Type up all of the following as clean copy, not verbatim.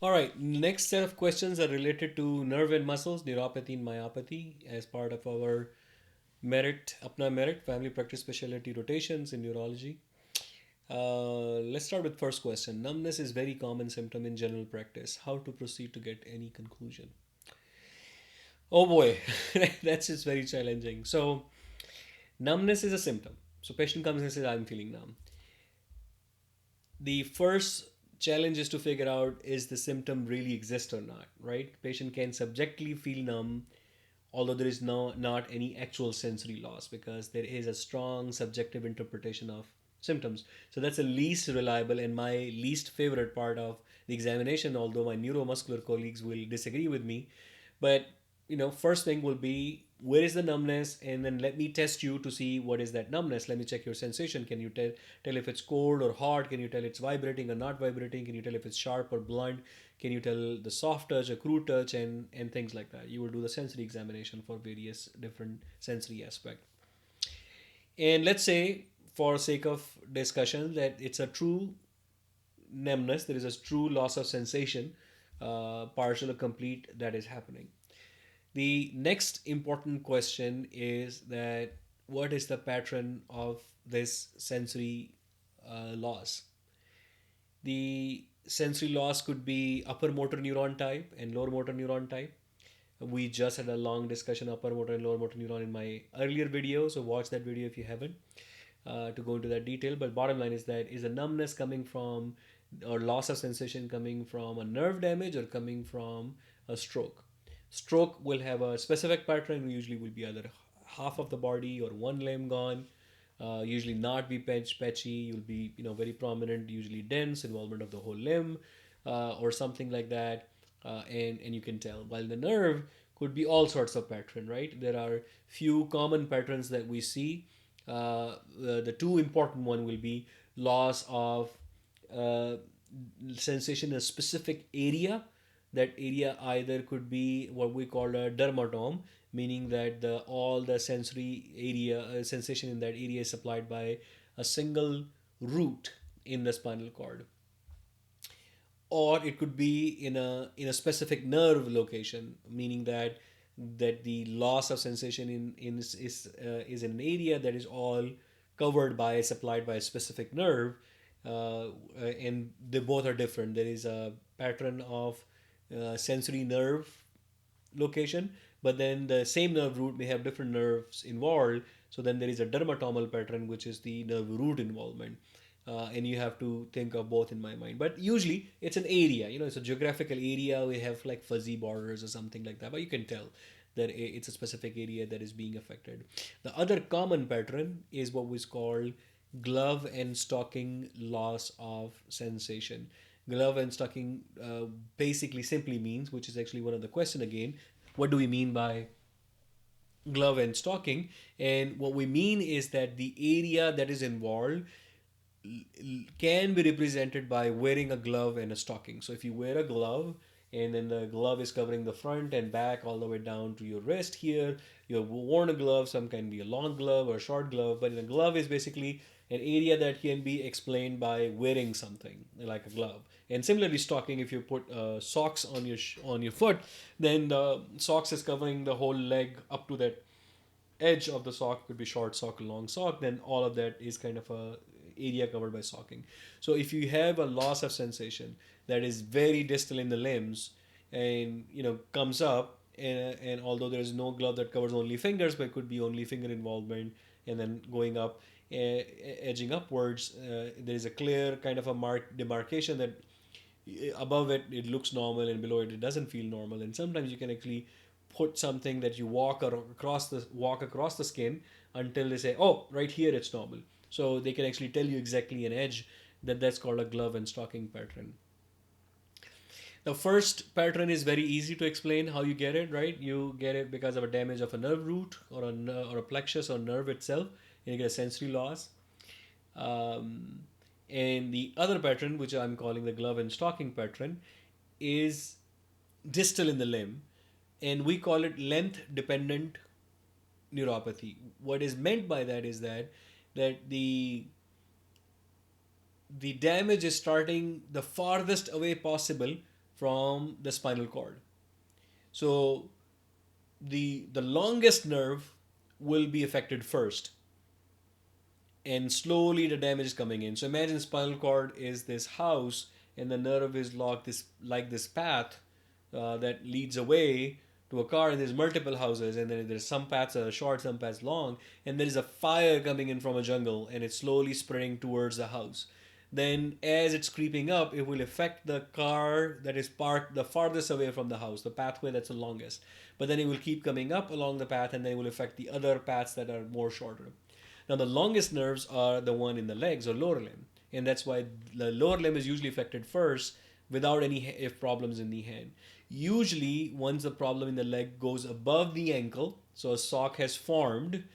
All right, next set of questions are related to nerve and muscles, neuropathy and myopathy as part of our merit, APPNA merit, family practice specialty rotations in neurology. Let's start with first question. Numbness is very common symptom in general practice. How to proceed to get any conclusion? Oh boy, that's just very challenging. So numbness is a symptom. So patient comes and says, I'm feeling numb. The first challenge is to figure out is the symptom really exist or not, right? Patient can subjectively feel numb, although there is not any actual sensory loss because there is a strong subjective interpretation of symptoms. So that's the least reliable and my least favorite part of the examination, although my neuromuscular colleagues will disagree with me. But first thing will be where is the numbness, and then let me test you to see what is that numbness. Let me check your sensation. Can you tell if it's cold or hot? Can you tell it's vibrating or not vibrating? Can you tell if it's sharp or blunt? Can you tell the soft touch, a crude touch, and things like that? You will do the sensory examination for various different sensory aspects. And let's say, for sake of discussion, that it's a true numbness. There is a true loss of sensation, partial or complete, that is happening. The next important question is that what is the pattern of this sensory loss? The sensory loss could be upper motor neuron type and lower motor neuron type. We just had a long discussion upper motor and lower motor neuron in my earlier video, so watch that video if you haven't to go into that detail. But bottom line is that is a numbness coming from or loss of sensation coming from a nerve damage or coming from a stroke. Stroke will have a specific pattern, usually will be either half of the body or one limb gone. Usually not be patchy. You'll be very prominent, usually dense involvement of the whole limb, or something like that, and you can tell. While the nerve could be all sorts of pattern, right? There are few common patterns that we see. The two important one will be loss of uh, sensation in a specific area. That area either could be what we call a dermatome, meaning that all the sensory area sensation in that area is supplied by a single root in the spinal cord, or it could be in a specific nerve location, meaning that the loss of sensation is in an area that is all covered by supplied by a specific nerve, and they both are different. There is a pattern of sensory nerve location, but then the same nerve root may have different nerves involved. So then there is a dermatomal pattern, which is the nerve root involvement. And you have to think of both in my mind. But usually it's an area, it's a geographical area. We have like fuzzy borders or something like that, but you can tell that it's a specific area that is being affected. The other common pattern is what was called glove and stocking loss of sensation. Glove and stocking basically simply means, which is actually one of the question again, what do we mean by glove and stocking? And what we mean is that the area that is involved can be represented by wearing a glove and a stocking. So if you wear a glove and then the glove is covering the front and back all the way down to your wrist here, you have worn a glove, some can be a long glove or a short glove, but a glove is basically an area that can be explained by wearing something like a glove. And similarly, stocking, if you put socks on your foot, then the socks is covering the whole leg up to that edge of the sock. Could be short sock, long sock, then all of that is kind of a area covered by socking. So if you have a loss of sensation that is very distal in the limbs and comes up, and although there is no glove that covers only fingers, but it could be only finger involvement, and then going up, edging upwards, there is a clear kind of a demarcation that above it looks normal and below it doesn't feel normal. And sometimes you can actually put something that you walk across the skin until they say, oh, right here it's normal. So they can actually tell you exactly an edge. That's called a glove and stocking pattern. The first pattern is very easy to explain how you get it, right? You get it because of a damage of a nerve root or a plexus or nerve itself, and you get a sensory loss. Um, and the other pattern, which I'm calling the glove and stocking pattern, is distal in the limb, and we call it length dependent neuropathy. What is meant by that is that the damage is starting the farthest away possible from the spinal cord. So the longest nerve will be affected first, and slowly the damage is coming in. So imagine spinal cord is this house, and the nerve is locked this like this path that leads away to a car, and there's multiple houses, and then there's some paths that are short, some paths long, and there is a fire coming in from a jungle, and it's slowly spreading towards the house. Then as it's creeping up, it will affect the car that is parked the farthest away from the house, the pathway that's the longest. But then it will keep coming up along the path, and then it will affect the other paths that are more shorter. Now, the longest nerves are the one in the legs or lower limb, and that's why the lower limb is usually affected first without any if problems in the hand. Usually, once the problem in the leg goes above the ankle, so a sock has formed,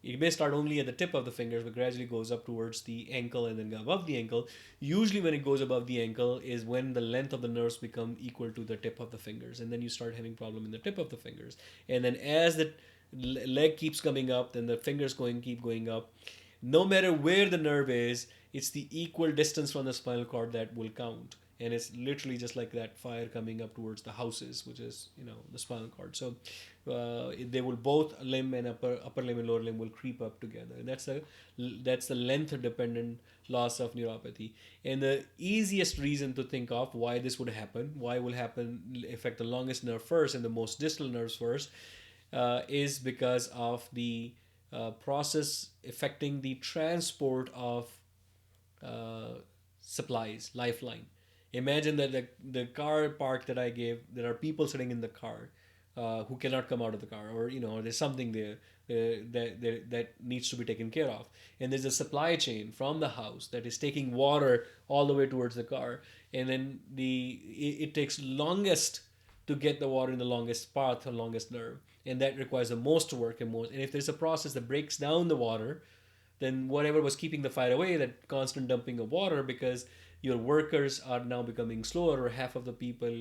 it may start only at the tip of the fingers, but gradually goes up towards the ankle and then go above the ankle. Usually, when it goes above the ankle, is when the length of the nerves become equal to the tip of the fingers, and then you start having problem in the tip of the fingers. And then as the leg keeps coming up, then the fingers keep going up. No matter where the nerve is, it's the equal distance from the spinal cord that will count, and it's literally just like that fire coming up towards the houses, which is the spinal cord. So they will both limb and upper limb and lower limb will creep up together, and that's the length dependent loss of neuropathy. And the easiest reason to think of why this would happen, why will happen affect the longest nerve first and the most distal nerves first, is because of the process affecting the transport of supplies, lifeline. Imagine that the car park that I gave, there are people sitting in the car who cannot come out of the car, or there's something there that needs to be taken care of, and there's a supply chain from the house that is taking water all the way towards the car, and then it takes longest to get the water in the longest path or longest nerve, and that requires the most work and if there's a process that breaks down the water, then whatever was keeping the fire away, that constant dumping of water, because your workers are now becoming slower or half of the people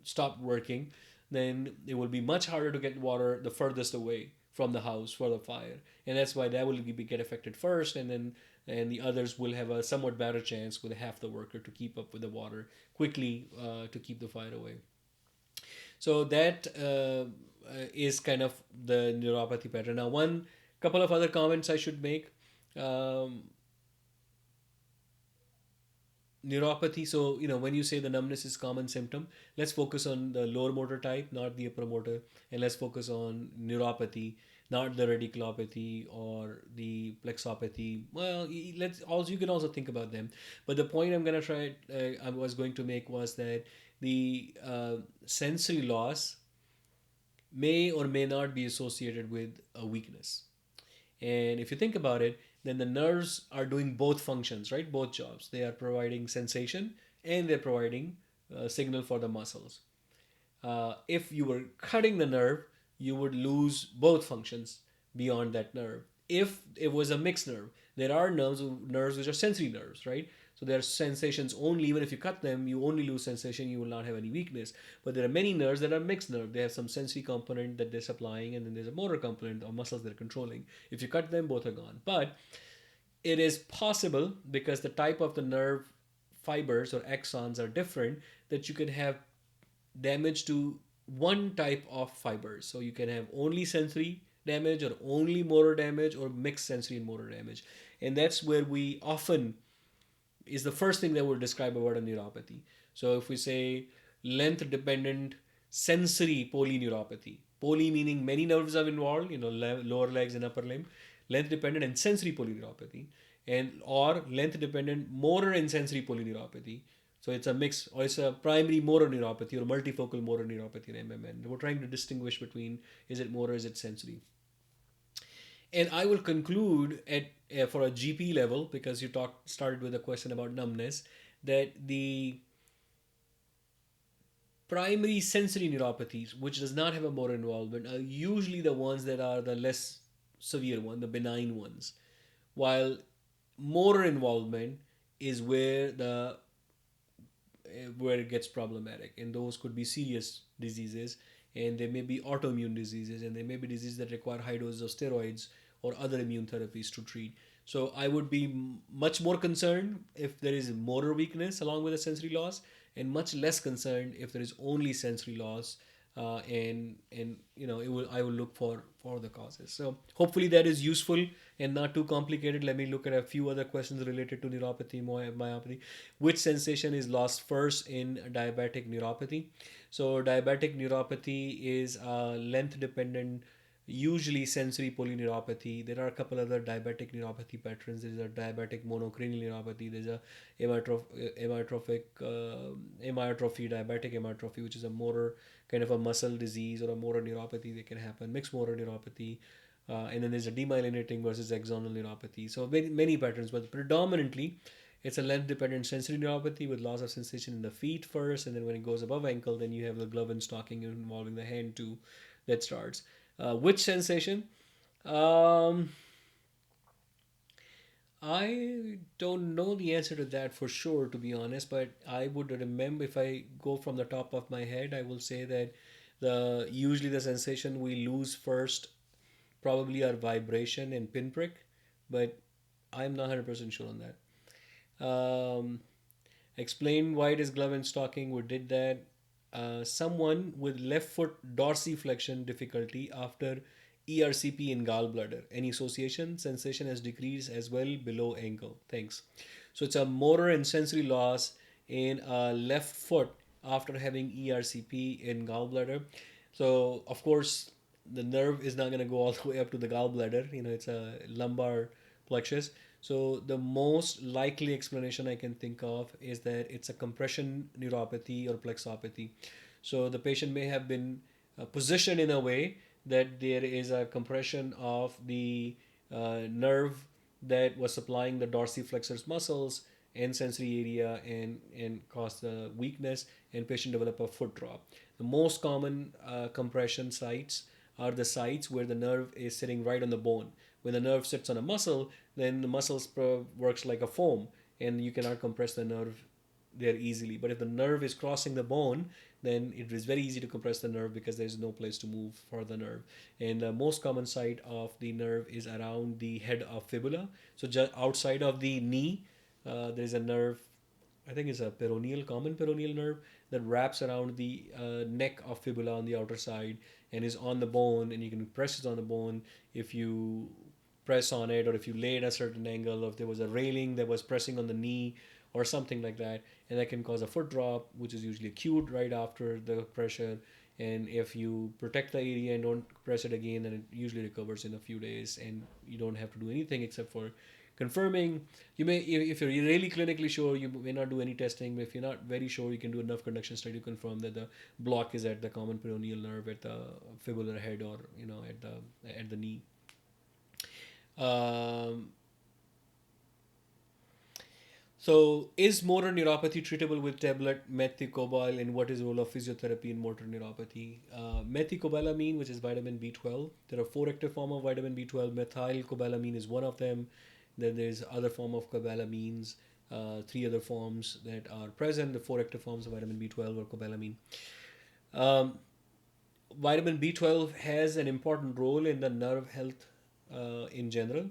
stopped working, then it will be much harder to get water the furthest away from the house for the fire, and that's why that will get affected first, and the others will have a somewhat better chance with half the worker to keep up with the water quickly to keep the fire away. So that is kind of the neuropathy pattern. Now, one couple of other comments I should make. Um, Neuropathy. So, when you say the numbness is common symptom, let's focus on the lower motor type, not the upper motor, and let's focus on neuropathy, not the radiculopathy or the plexopathy. Well, you can also think about them, but the point I was going to make was that the sensory loss may or may not be associated with a weakness. And if you think about it, then the nerves are doing both functions, right? Both jobs. They are providing sensation and they're providing signal for the muscles. If you were cutting the nerve, you would lose both functions beyond that nerve. If it was a mixed nerve, there are nerves which are sensory nerves, right? So there are sensations only. Even if you cut them, you only lose sensation. You will not have any weakness. But there are many nerves that are mixed nerve. They have some sensory component that they're supplying, and then there's a motor component or muscles they're controlling. If you cut them, both are gone. But it is possible, because the type of the nerve fibers or axons are different, that you can have damage to one type of fibers. So you can have only sensory damage or only motor damage or mixed sensory and motor damage. And that's where we often is the first thing that we'll describe about a neuropathy. So if we say length dependent sensory polyneuropathy, poly meaning many nerves are involved, lower legs and upper limb, length dependent and sensory polyneuropathy, and or length dependent motor and sensory polyneuropathy. So it's a mix, or it's a primary motor neuropathy or multifocal motor neuropathy in MMN. We're trying to distinguish between, is it motor, is it sensory? And I will conclude for a GP level, because you started with a question about numbness, that the primary sensory neuropathies, which does not have a motor involvement, are usually the ones that are the less severe one, the benign ones, while motor involvement is where it gets problematic, and those could be serious diseases, and there may be autoimmune diseases, and there may be diseases that require high doses of steroids or other immune therapies to treat. So I would be much more concerned if there is motor weakness along with a sensory loss, and much less concerned if there is only sensory loss. And it will I will look for the causes. So hopefully that is useful and not too complicated. Let me look at a few other questions related to neuropathy, myopathy. Which sensation is lost first in diabetic neuropathy? So diabetic neuropathy is length dependent, usually sensory polyneuropathy. There are a couple other diabetic neuropathy patterns. There's a diabetic monocranial neuropathy. There's a amyotrophy, diabetic amyotrophy, which is a motor kind of a muscle disease or a motor neuropathy that can happen. Mixed motor neuropathy. And then there's a demyelinating versus axonal neuropathy. So many patterns, but predominantly it's a length dependent sensory neuropathy with loss of sensation in the feet first, and then when it goes above ankle, then you have the glove and stocking involving the hand too that starts. Which sensation? Um, I don't know the answer to that for sure, to be honest, but I would remember if I go from the top of my head, I will say that the usually the sensation we lose first probably are vibration and pinprick, but I'm not 100% sure on that. Explain why it is glove and stocking. We did that. Someone with left foot dorsiflexion difficulty after ERCP in gallbladder. Any association? Sensation has decreased as well below ankle. Thanks. So it's a motor and sensory loss in left foot after having ERCP in gallbladder. So of course the nerve is not going to go all the way up to the gallbladder. It's a lumbar plexus. So the most likely explanation I can think of is that it's a compression neuropathy or plexopathy. So the patient may have been positioned in a way that there is a compression of the nerve that was supplying the dorsiflexors muscles and sensory area and cause the weakness, and patient develop a foot drop. The most common compression sites are the sites where the nerve is sitting right on the bone. When the nerve sits on a muscle, then the muscle works like a foam, and you cannot compress the nerve there easily. But if the nerve is crossing the bone, then it is very easy to compress the nerve because there is no place to move for the nerve. And the most common site of the nerve is around the head of fibula. So just outside of the knee, there is a nerve. I think it's a common peroneal nerve that wraps around the neck of fibula on the outer side and is on the bone, and you can press it on the bone if you press on it, or if you lay at a certain angle, or if there was a railing that was pressing on the knee or something like that, and that can cause a foot drop, which is usually acute right after the pressure. And if you protect the area and don't press it again, then it usually recovers in a few days, and you don't have to do anything except for confirming. You may, if you're really clinically sure, you may not do any testing, but if you're not very sure, you can do enough conduction study to confirm that the block is at the common peroneal nerve at the fibular head, or at the knee. um, So, is motor neuropathy treatable with tablet methylcobalamin, and what is the role of physiotherapy in motor neuropathy? Methylcobalamin, which is vitamin B12. There are four active forms of vitamin B12. Methylcobalamin is one of them. Then there's other form of cobalamins, three other forms that are present. The four active forms of vitamin B12 or cobalamin. Um, Vitamin B12 has an important role in the nerve health in general,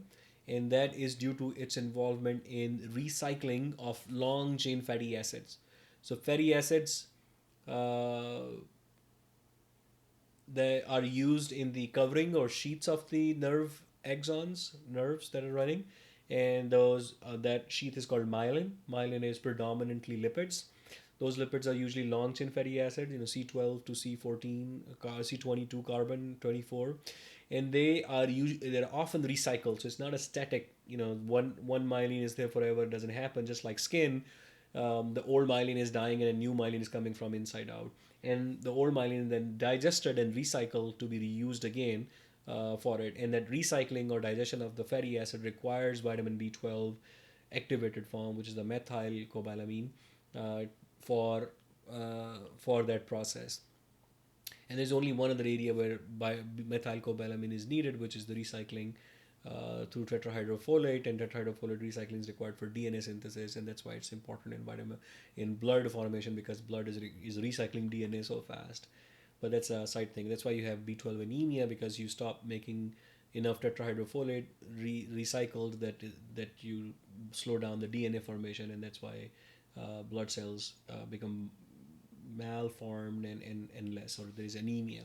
and that is due to its involvement in recycling of long chain fatty acids. So, fatty acids uh, that are used in the covering or sheets of the nerves that are running, and those that sheath is called myelin. Myelin is predominantly lipids. Those lipids are usually long chain fatty acid, C12 to C14, C22 carbon 24, and they're often recycled. So it's not a static. One myelin is there forever. It doesn't happen. Just like skin, the old myelin is dying and a new myelin is coming from inside out, and the old myelin then digested and recycled to be reused again for it. And that recycling or digestion of the fatty acid requires vitamin B12 activated form, which is the methylcobalamin, uh, for for that process. And there's only one other area where methylcobalamin is needed, which is the recycling through tetrahydrofolate, and tetrahydrofolate recycling is required for DNA synthesis, and that's why it's important in blood formation, because blood is recycling DNA so fast. But that's a side thing. That's why you have B12 anemia, because you stop making enough tetrahydrofolate recycled that you slow down the DNA formation, and that's why blood cells become malformed and less, or there is anemia.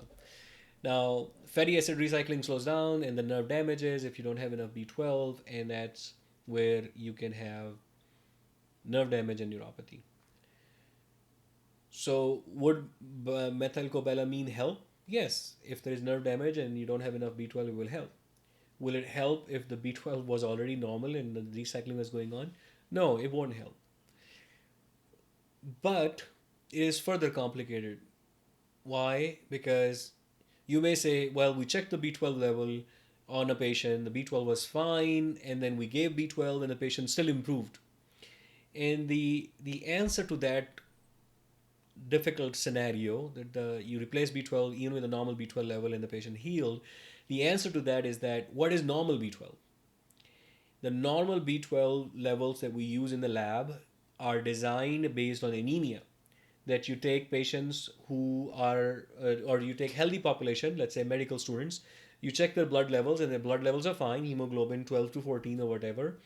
Now, fatty acid recycling slows down and the nerve damages if you don't have enough B12, and that's where you can have nerve damage and neuropathy. So, would methylcobalamin help? Yes, if there is nerve damage and you don't have enough B12, it will help. Will it help if the B12 was already normal and the recycling was going on? No, it won't help. But it is further complicated. Why? Because you may say, well, we checked the B12 level on a patient, the B12 was fine, and then we gave B12 and the patient still improved. And the answer to that difficult scenario, that you replace B12 even with a normal B12 level and the patient healed, the answer to that is that what is normal B12? The normal B12 levels that we use in the lab are designed based on anemia. That you take patients who are, or you take healthy population, let's say medical students, you check their blood levels and their blood levels are fine, hemoglobin 12 to 14 or whatever.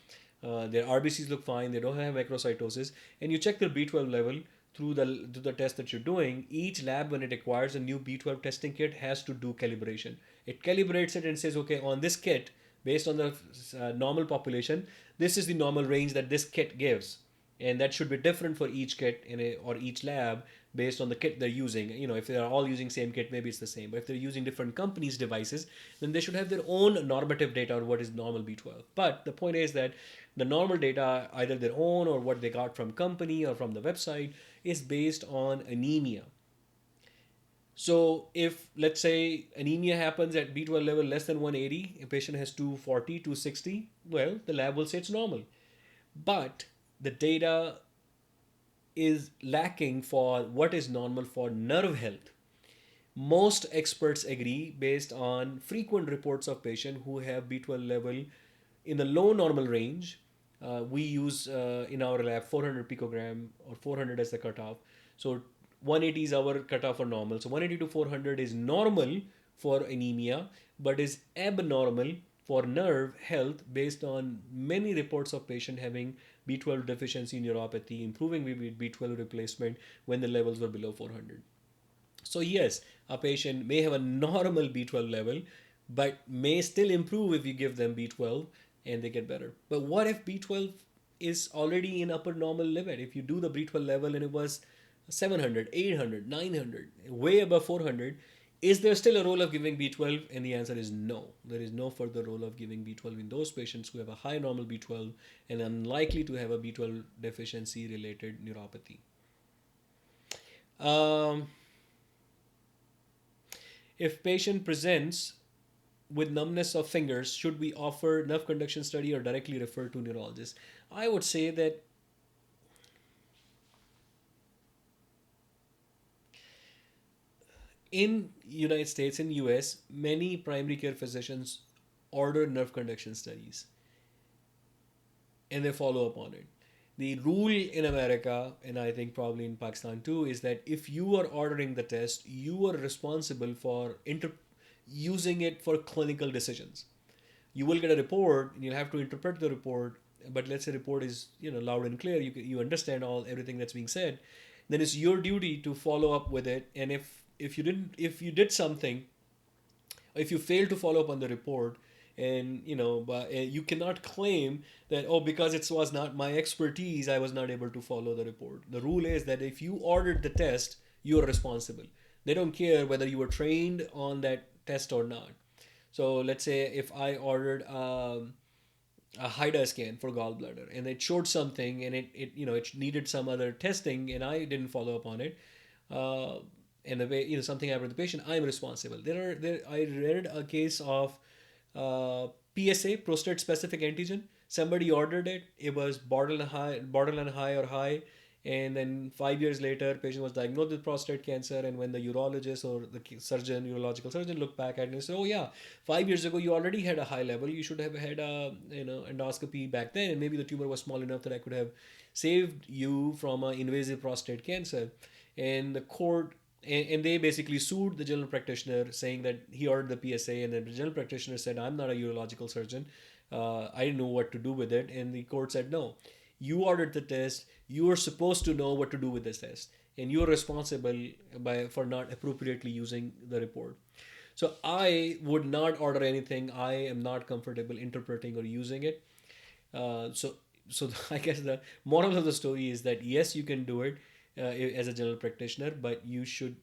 Their RBCs look fine, they don't have macrocytosis, and you check their B12 level through the test that you're doing. Each lab, when it acquires a new B12 testing kit, has to do calibration. It calibrates it and says, okay, on this kit, based on the normal population, this is the normal range that this kit gives, and that should be different for each kit or each lab based on the kit they're using. You know, if they are all using same kit, maybe it's the same, but if they're using different companies devices, then they should have their own normative data on what is normal B12. But the point is that the normal data, either their own or what they got from company or from the website, is based on anemia. So if, let's say, anemia happens at B12 level less than 180, a patient has 240, 260, well, the lab will say it's normal. But the data is lacking for what is normal for nerve health. Most experts agree, based on frequent reports of patients who have B12 level in the low normal range. We use in our lab 400 picogram or 400 as the cutoff. So 180 is our cutoff for normal. So 180 to 400 is normal for anemia, but is abnormal for nerve health based on many reports of patient having B12 deficiency neuropathy, improving with B12 replacement when the levels were below 400. So yes, a patient may have a normal B12 level, but may still improve if you give them B12 and they get better. But what if B12 is already in upper normal limit? If you do the B12 level and it was 700, 800, 900, way above 400, is there still a role of giving B12? And the answer is no. There is no further role of giving B12 in those patients who have a high normal B12 and unlikely to have a B12 deficiency related neuropathy. Um, if patient presents with numbness of fingers, should we offer nerve conduction study or directly refer to neurologist? I would say that in United States, in US, many primary care physicians order nerve conduction studies and they follow up on it. The rule in America, and I think probably in Pakistan too, is that if you are ordering the test, you are responsible for using it for clinical decisions. You will get a report and you'll have to interpret the report, but let's say report is loud and clear, you understand everything that's being said, then it's your duty to follow up with it. And if you did something, if you fail to follow up on the report, and you cannot claim that, oh, because it was not my expertise, I was not able to follow the report. The rule is that if you ordered the test, you are responsible. They don't care whether you were trained on that test or not. So let's say if I ordered a HIDA scan for gallbladder and it showed something, and it needed some other testing and I didn't follow up on it, uh, and the way something happened to the patient, I'm responsible. I read a case of PSA, prostate specific antigen. Somebody ordered it. It was borderline high or high, and then 5 years later, patient was diagnosed with prostate cancer. And when the urologist or the surgeon, urological surgeon, looked back at it and said, "Oh yeah, 5 years ago you already had a high level. You should have had a endoscopy back then, and maybe the tumor was small enough that I could have saved you from an invasive prostate cancer." And the court and they basically sued the general practitioner, saying that he ordered the PSA, and the general practitioner said, "I'm not a urological surgeon. I didn't know what to do with it." And the court said, "No, You ordered the test. You are supposed to know what to do with this test, and you're responsible for not appropriately using the report. So I would not order anything I am not comfortable interpreting or using it. So I guess the moral of the story is that yes, you can do it as a general practitioner, but you should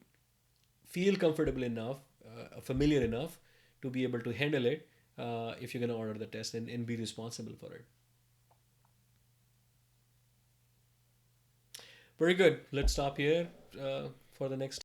feel comfortable enough, familiar enough to be able to handle it if you're going to order the test, and be responsible for it. Very good. Let's stop here for the next